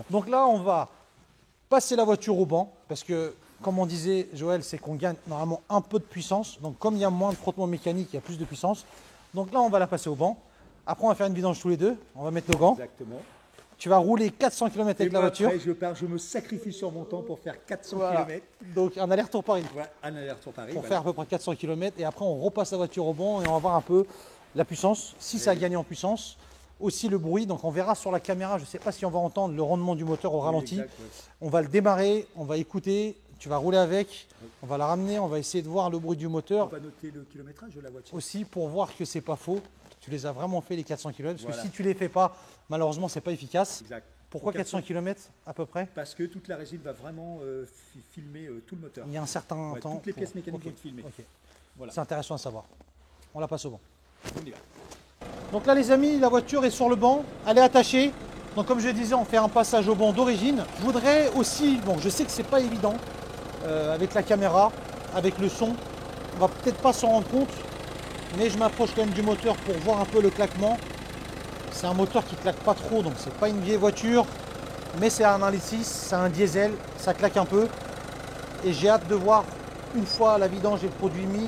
Donc là, on va passer la voiture au banc, parce que, comme on disait, Joël, c'est qu'on gagne normalement un peu de puissance. Donc comme il y a moins de frottement mécanique, il y a plus de puissance. Donc là, on va la passer au banc. Après, on va faire une vidange tous les deux. On va mettre nos gants. Exactement. Tu vas rouler 400 km avec la voiture. Après, je pars, je me sacrifie sur mon temps pour faire 400 Voilà. km. Donc un aller-retour Paris. Ouais, un aller-retour Paris. Pour faire à peu près 400 km. Et après, on repasse la voiture au banc et on va voir un peu la puissance, si ça a gagné en puissance. Aussi le bruit, donc on verra sur la caméra, je ne sais pas si on va entendre le rendement du moteur au ralenti. Exact, ouais. On va le démarrer, on va écouter, tu vas rouler avec, on va la ramener, on va essayer de voir le bruit du On moteur va noter le kilométrage de la voiture. aussi pour voir que c'est pas faux. Tu les as vraiment fait les 400 km, parce Voilà. que si tu les fais pas, malheureusement c'est pas efficace. Exact. Pourquoi Pour 400 km à peu près? Parce que toute la résine va vraiment filmer tout le moteur. Il y a un certain Ouais, temps. toutes les pièces pour- mécaniques Ok, vont être filmées. ok. Voilà. C'est intéressant à savoir. On la passe au banc. On y va. Donc là les amis, la voiture est sur le banc, elle est attachée. Donc comme je disais, on fait un passage au banc d'origine. Je voudrais aussi, bon je sais que c'est pas évident avec la caméra, avec le son, on va peut-être pas s'en rendre compte, mais je m'approche quand même du moteur pour voir un peu le claquement. C'est un moteur qui claque pas trop, donc c'est pas une vieille voiture, mais c'est un 1.6, c'est un diesel, ça claque un peu. Et j'ai hâte de voir, une fois la vidange et le produit mis,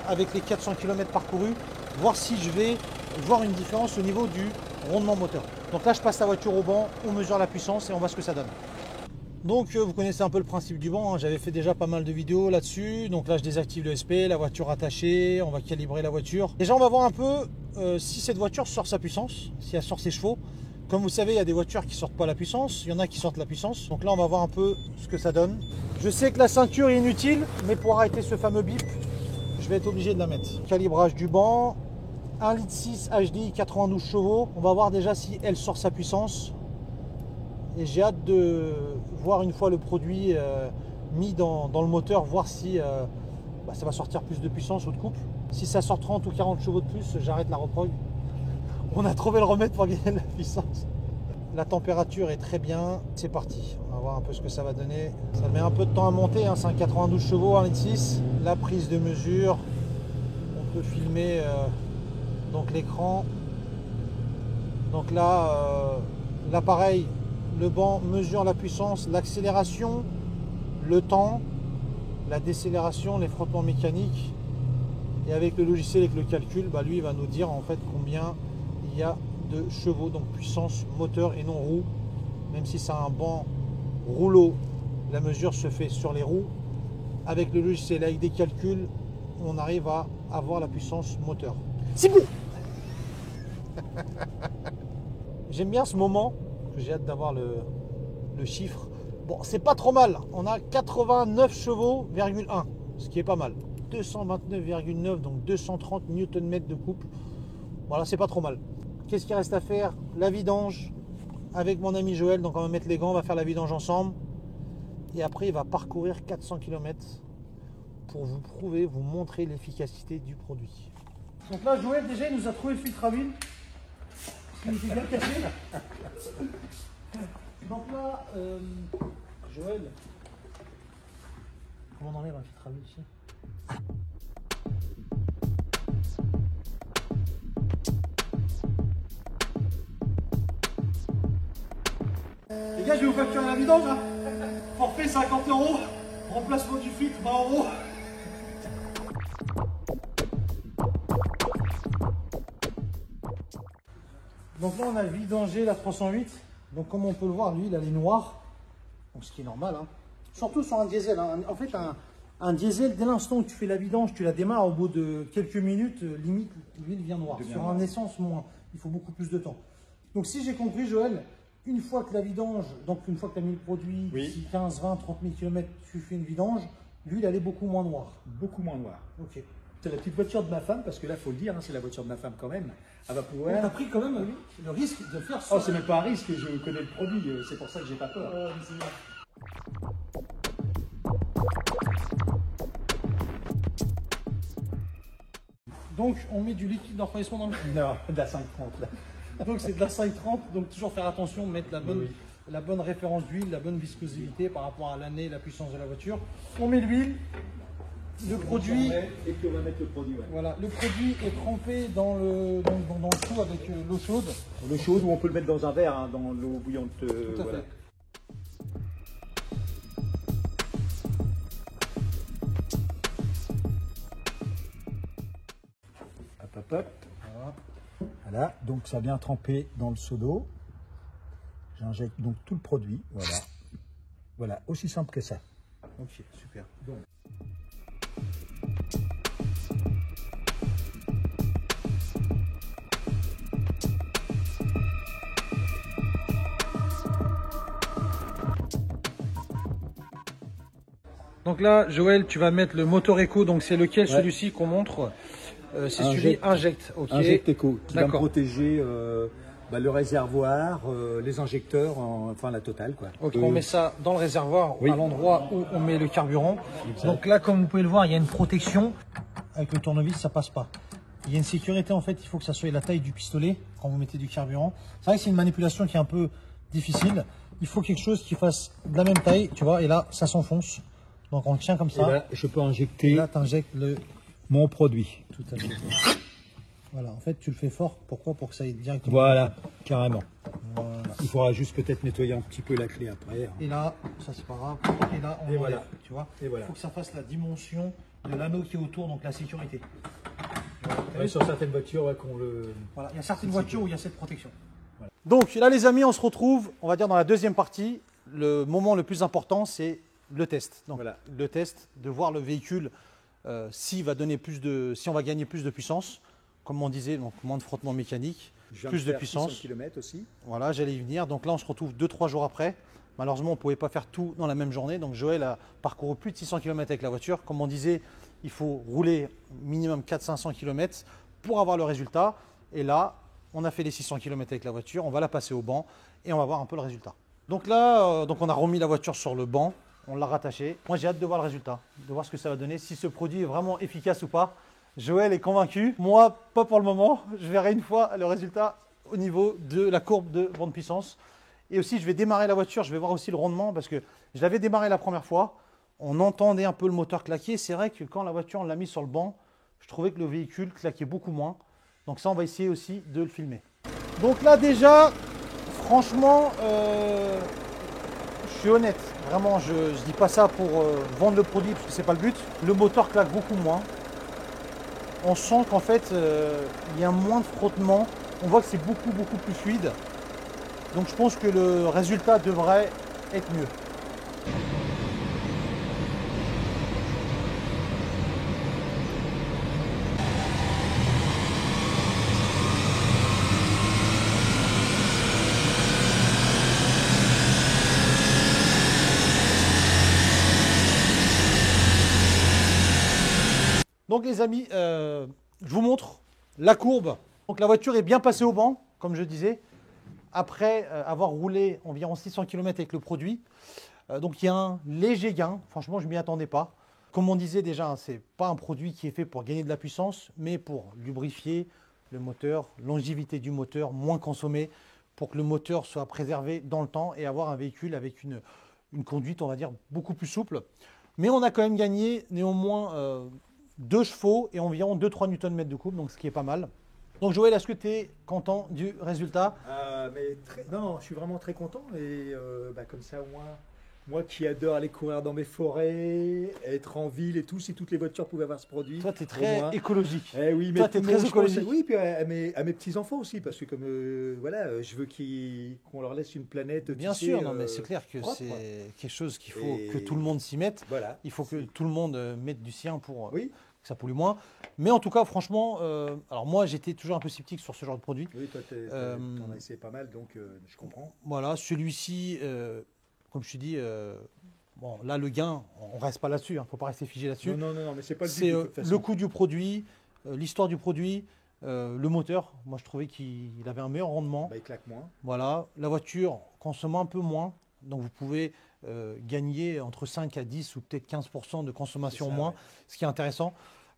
avec les 400 km parcourus, voir si je vais voir une différence au niveau du rendement moteur. Donc là, je passe la voiture au banc, on mesure la puissance et on voit ce que ça donne. Donc vous connaissez un peu le principe du banc, hein. J'avais fait déjà pas mal de vidéos là-dessus. Donc là, je désactive le SP, la voiture attachée, on va calibrer la voiture. Déjà, on va voir un peu si cette voiture sort sa puissance, si elle sort ses chevaux. Comme vous savez, il y a des voitures qui sortent pas la puissance, il y en a qui sortent la puissance. Donc là, on va voir un peu ce que ça donne. Je sais que la ceinture est inutile, mais pour arrêter ce fameux bip, je vais être obligé de la mettre. Calibrage du banc, 1,6 litre HDI, 92 chevaux. On va voir déjà si elle sort sa puissance. Et j'ai hâte de voir une fois le produit mis dans le moteur, voir si ça va sortir plus de puissance ou de couple. Si ça sort 30 ou 40 chevaux de plus, j'arrête la reprog. On a trouvé le remède pour gagner de la puissance. La température est très bien. C'est parti. On va voir un peu ce que ça va donner. Ça met un peu de temps à monter. Hein. C'est un 92 chevaux, 1,6 litre. La prise de mesure. On peut filmer donc l'écran. Donc là, l'appareil, le banc mesure la puissance, l'accélération, le temps, la décélération, les frottements mécaniques. Et avec le logiciel, avec le calcul, lui il va nous dire en fait combien il y a de chevaux, donc puissance moteur et non roue. Même si c'est un banc rouleau, la mesure se fait sur les roues. Avec le logiciel, avec des calculs, on arrive à avoir la puissance moteur. C'est bon. J'aime bien ce moment, j'ai hâte d'avoir le chiffre. Bon, c'est pas trop mal, on a 89 chevaux,1, ce qui est pas mal. 229,9, donc 230 Nm de couple. Voilà, c'est pas trop mal. Qu'est-ce qu'il reste à faire? La vidange avec mon ami Joël. Donc on va mettre les gants, on va faire la vidange ensemble. Et après, il va parcourir 400 km pour vous prouver, vous montrer l'efficacité du produit. Donc là, Joël, déjà, il nous a trouvé le filtre à huile. Il était bien caché. Donc là, Joël, comment on enlève un filtre à huile ici? Les gars, je vais vous facturer la vidange. Hein. Forfait 50 €, remplacement du filtre 20 €. Donc là, on a vidangé la 308. Donc comme on peut le voir, l'huile elle est noire. Donc ce qui est normal. Hein. Surtout sur un diesel. Hein. En fait, un diesel, dès l'instant où tu fais la vidange, tu la démarres, au bout de quelques minutes, limite, l'huile vient noire. Sur un essence, moins. Il faut beaucoup plus de temps. Donc si j'ai compris, Joël, une fois que la vidange, donc une fois que tu as mis le produit, d'ici 15, 20, 30 000 km, tu fais une vidange, l'huile elle est beaucoup moins noire. Beaucoup moins noire. Ok. C'est la petite voiture de ma femme, parce que là, il faut le dire, hein, c'est la voiture de ma femme quand même. Elle va pouvoir... Tu as pris quand même le risque de faire ça. Oh, c'est même pas un risque, je connais le produit, c'est pour ça que j'ai pas peur. Donc on met du liquide de refroidissement dans le... Non, de la 530 là. Donc c'est de la 530, donc toujours faire attention, mettre la bonne référence d'huile, la bonne viscosité par rapport à l'année, la puissance de la voiture. On met l'huile, le produit... Et puis on va mettre le produit, ouais. Voilà, le produit est trempé dans le seau avec l'eau chaude. L'eau chaude, ou on peut le mettre dans un verre, hein, dans l'eau bouillante. Tout à voilà. fait. top. Voilà, donc ça vient tremper dans le seau d'eau. J'injecte donc tout le produit, voilà. Voilà, aussi simple que ça. Ok, super. Donc. Donc là, Joël, tu vas mettre le moteur Eco, donc c'est lequel, Ouais. celui-ci qu'on montre? C'est celui Inject, ok. Inject Eco, qui va me D'accord. protéger le réservoir, les injecteurs, enfin la totale, quoi. Ok, on met ça dans le réservoir, Oui. à l'endroit où on met le carburant. Exact. Donc là, comme vous pouvez le voir, il y a une protection. Avec le tournevis, ça passe pas. Il y a une sécurité, en fait, il faut que ça soit la taille du pistolet quand vous mettez du carburant. C'est vrai que c'est une manipulation qui est un peu difficile. Il faut quelque chose qui fasse de la même taille, tu vois, et là, ça s'enfonce. Donc on le tient comme Et ça. là, je peux Et injecter là, tu injectes mon produit. tout à fait. Voilà, en fait, tu le fais fort. Pourquoi? Pour que ça aille directement. Voilà, carrément. Voilà. Il faudra juste peut-être nettoyer un petit peu la clé après. Et là, ça c'est pas grave. Et là, on Et enlève, voilà. tu vois. Et voilà. Il faut que ça fasse la dimension de l'anneau qui est autour, donc la sécurité. Ouais, sur certaines voitures, ouais, qu'on le... Voilà, il y a certaines voitures où il y a cette protection. Voilà. Donc là, les amis, on se retrouve, on va dire, dans la deuxième partie. Le moment le plus important, c'est le test. Donc, Voilà. le test, de voir le véhicule, s'il va donner si on va gagner plus de puissance, comme on disait, donc moins de frottement mécanique, plus de puissance. Km aussi. Voilà, j'allais y venir. Donc là, on se retrouve 2-3 jours après. Malheureusement, on ne pouvait pas faire tout dans la même journée. Donc Joël a parcouru plus de 600 km avec la voiture. Comme on disait, il faut rouler minimum 400-500 km pour avoir le résultat. Et là, on a fait les 600 km avec la voiture. On va la passer au banc et on va voir un peu le résultat. Donc là, on a remis la voiture sur le banc. On l'a rattachée. Moi, j'ai hâte de voir le résultat, de voir ce que ça va donner, si ce produit est vraiment efficace ou pas. Joël est convaincu. Moi, pas pour le moment. Je verrai une fois le résultat au niveau de la courbe de vente puissance. Et aussi, je vais démarrer la voiture. Je vais voir aussi le rendement parce que je l'avais démarré la première fois. On entendait un peu le moteur claquer. C'est vrai que quand la voiture, on l'a mis sur le banc, je trouvais que le véhicule claquait beaucoup moins. Donc ça, on va essayer aussi de le filmer. Donc là, déjà, franchement, je suis honnête. Vraiment, je ne dis pas ça pour vendre le produit parce que ce n'est pas le but. Le moteur claque beaucoup moins. On sent qu'en fait, il y a moins de frottement. On voit que c'est beaucoup plus fluide. Donc je pense que le résultat devrait être mieux. Donc les amis, je vous montre la courbe. Donc la voiture est bien passée au banc, comme je disais, après avoir roulé environ 600 km avec le produit. Donc il y a un léger gain, franchement je ne m'y attendais pas. Comme on disait déjà, ce n'est pas un produit qui est fait pour gagner de la puissance, mais pour lubrifier le moteur, longévité du moteur, moins consommer, pour que le moteur soit préservé dans le temps et avoir un véhicule avec une conduite, on va dire, beaucoup plus souple. Mais on a quand même gagné néanmoins 2 chevaux et environ 2-3 Nm de couple, donc ce qui est pas mal. Donc Joël, est-ce que tu es content du résultat? Non, je suis vraiment très content et comme ça au moins, moi qui adore aller courir dans mes forêts, être en ville et tout, si toutes les voitures pouvaient avoir ce produit. Toi, tu es très écologique. Eh oui, mais toi, tu es très écologique. Oui, puis à mes petits-enfants aussi, parce que comme je veux qu'on leur laisse une planète. Bien sûr, non, mais c'est clair que propre. C'est quelque chose qu'il faut que tout le monde s'y mette. Voilà. Il faut que tout le monde mette du sien pour Oui. que ça pollue moins. Mais en tout cas, franchement, alors moi, j'étais toujours un peu sceptique sur ce genre de produit. Oui, toi, t'en as essayé pas mal, donc je comprends. Voilà, celui-ci, comme je te dis, bon, là, le gain, on reste pas là-dessus, il ne faut pas rester figé là-dessus. Non, mais c'est pas le but. C'est de toute façon. le coût du produit, l'histoire du produit, le moteur. Moi, je trouvais qu'il avait un meilleur rendement. Il claque moins. Voilà, la voiture consomme un peu moins, donc vous pouvez gagner entre 5 à 10 ou peut-être 15% de consommation moins, ce qui est intéressant.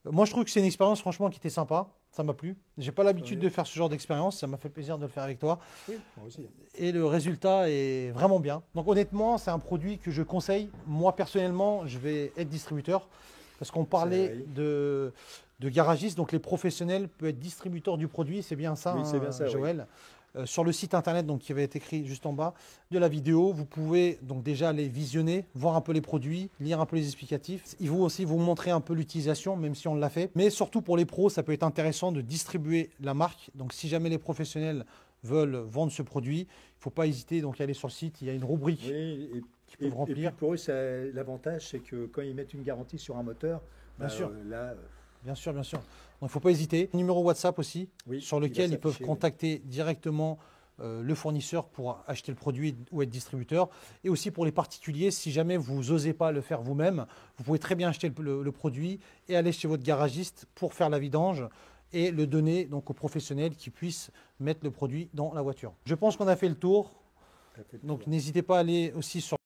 Moi, je trouve que c'est une expérience franchement qui était sympa, ça m'a plu. J'ai pas l'habitude de faire ce genre d'expérience, ça m'a fait plaisir de le faire avec toi. Oui, moi aussi. Et le résultat est vraiment bien. Donc honnêtement, c'est un produit que je conseille. Moi, personnellement, je vais être distributeur parce qu'on parlait de garagistes, donc les professionnels peuvent être distributeurs du produit, c'est bien ça, oui, c'est bien ça, Joël. sur le site internet donc, qui va être écrit juste en bas de la vidéo. Vous pouvez donc déjà les visionner, voir un peu les produits, lire un peu les explicatifs. Il faut aussi vous montrer un peu l'utilisation, même si on l'a fait. Mais surtout pour les pros, ça peut être intéressant de distribuer la marque. Donc si jamais les professionnels veulent vendre ce produit, il ne faut pas hésiter donc à aller sur le site. Il y a une rubrique Oui, qu'ils peuvent remplir. Et puis pour eux, l'avantage, c'est que quand ils mettent une garantie sur un moteur, Bien sûr. Là, Bien sûr, bien sûr. Donc, il ne faut pas hésiter. Numéro WhatsApp aussi, oui, sur lequel ils peuvent contacter directement le fournisseur pour acheter le produit ou être distributeur. Et aussi pour les particuliers, si jamais vous n'osez pas le faire vous-même, vous pouvez très bien acheter le produit et aller chez votre garagiste pour faire la vidange et le donner donc aux professionnels qui puissent mettre le produit dans la voiture. Je pense qu'on a fait le tour. Donc n'hésitez pas à aller aussi sur